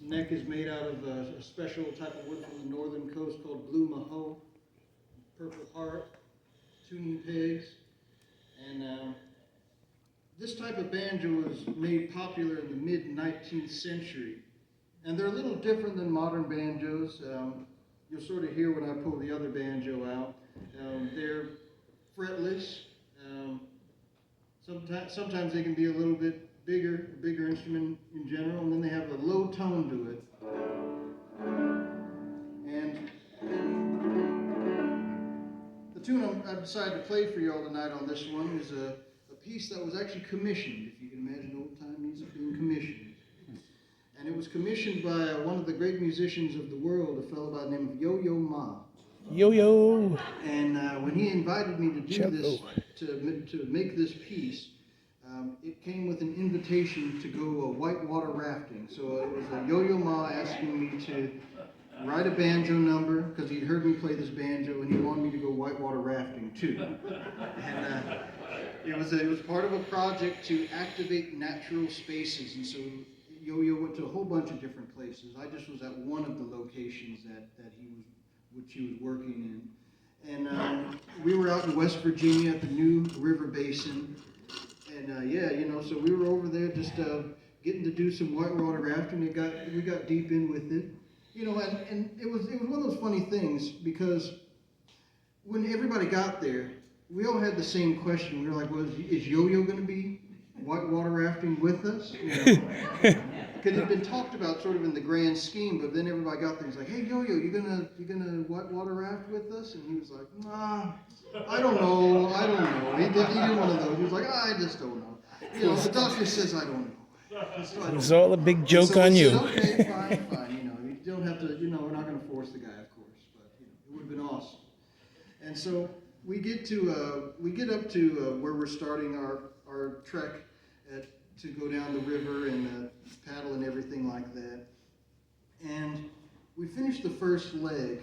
neck is made out of a special type of wood from the northern coast called blue maho, purple heart, tuning pegs, and this type of banjo was made popular in the mid-19th century. And they're a little different than modern banjos. You'll sort of hear when I pull the other banjo out. They're fretless. Sometimes they can be a little bit bigger instrument in general, and then they have a low tone to it. And the tune I decided to play for you all tonight on this one is a piece that was actually commissioned, if you can imagine old-time music being commissioned. And it was commissioned by one of the great musicians of the world, a fellow by the name of Yo-Yo Ma. Yo-Yo! And when he invited me to do this, to make this piece, it came with an invitation to go whitewater rafting. So it was Yo-Yo Ma asking me to write a banjo number, because he'd heard me play this banjo, and he wanted me to go whitewater rafting too. And it was part of a project to activate natural spaces, and so Yo-Yo went to a whole bunch of different places. I just was at one of the locations which he was working in. And we were out in West Virginia at the New River Basin. And so we were over there just getting to do some whitewater rafting. We got deep in with it. And it was one of those funny things, because when everybody got there, we all had the same question. We were like, well, is Yo-Yo going to be whitewater rafting with us? Because it had been talked about sort of in the grand scheme, but then everybody got there and was like, hey, Yo-Yo, you gonna whitewater raft with us? And he was like, nah, I don't know. He did one of those. He was like, I just don't know. The doctor says I don't know. It was all a big joke on you. Said, okay, fine. You don't have to, we're not going to force the guy, of course, but it would have been awesome. And so we get up to where we're starting our trek to go down the river and paddle and everything like that. And we finished the first leg,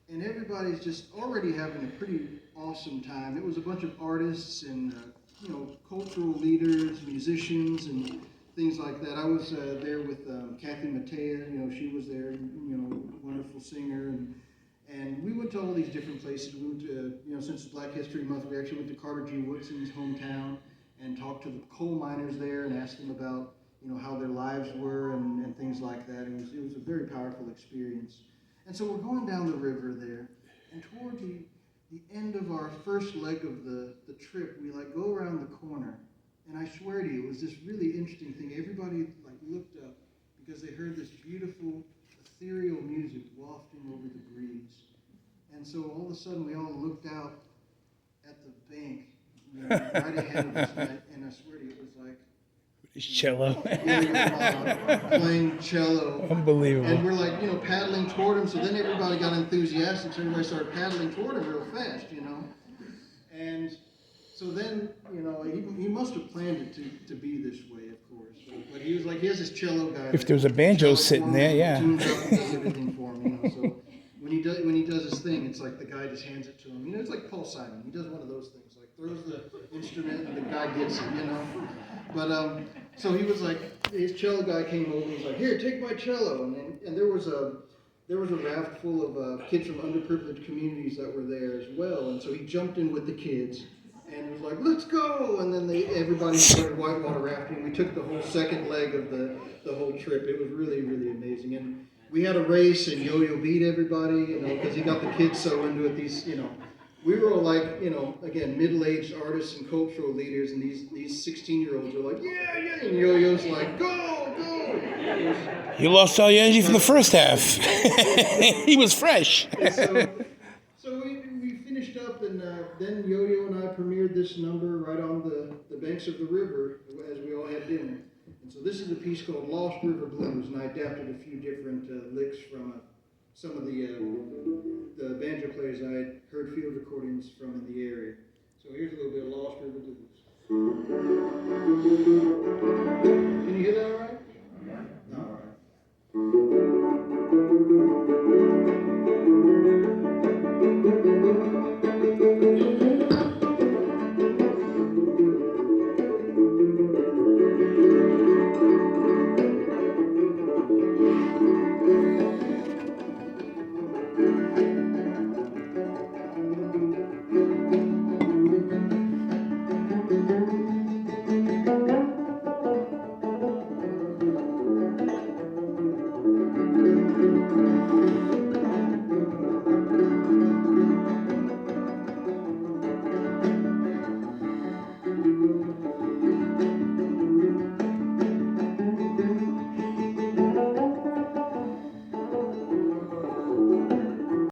and everybody's just already having a pretty awesome time. It was a bunch of artists and cultural leaders, musicians, and things like that. I was there with Kathy Mattea. She was there. Wonderful singer, and we went to all these different places. We went to, since Black History Month, we actually went to Carter G. Woodson's hometown and talked to the coal miners there and asked them about, how their lives were and things like that. It was a very powerful experience. And so we're going down the river there, and toward the end of our first leg of the trip, we go around the corner, and I swear to you, it was this really interesting thing. Everybody looked up because they heard this beautiful ethereal music wafting over the breeze. And so all of a sudden we all looked out at the bank, right ahead of us, and I swear to you, it was like His cello. Playing cello. Unbelievable. And we're paddling toward him, so then everybody got enthusiastic, so everybody started paddling toward him real fast, And so then, he must have planned it to be this way, of course. But he was he has this cello guy. If there was a banjo sitting there, yeah. Tunes up and does everything for him, So when he does his thing, it's like the guy just hands it to him. It's like Paul Simon. He does one of those things, throws the instrument and the guy gets it, But so he was his cello guy came over and was like, here, take my cello. And there was a raft full of kids from underprivileged communities that were there as well. And so he jumped in with the kids. And was like, let's go! And then everybody started whitewater rafting. We took the whole second leg of the whole trip. It was really, really amazing. And we had a race, and Yo-Yo beat everybody, because he got the kids so into it. We were all again, middle-aged artists and cultural leaders, and these 16-year-olds are like, yeah, and Yo-Yo's like, go! You lost all your energy from the first half. He was fresh. So we finished up, and then Yo-Yo and I premiered this number right on the banks of the river as we all had dinner. And so this is a piece called Lost River Blues, and I adapted a few different licks from some of the banjo players I had heard field recordings from in the area. So here's a little bit of Lost River Blues. Can you hear that all right? No.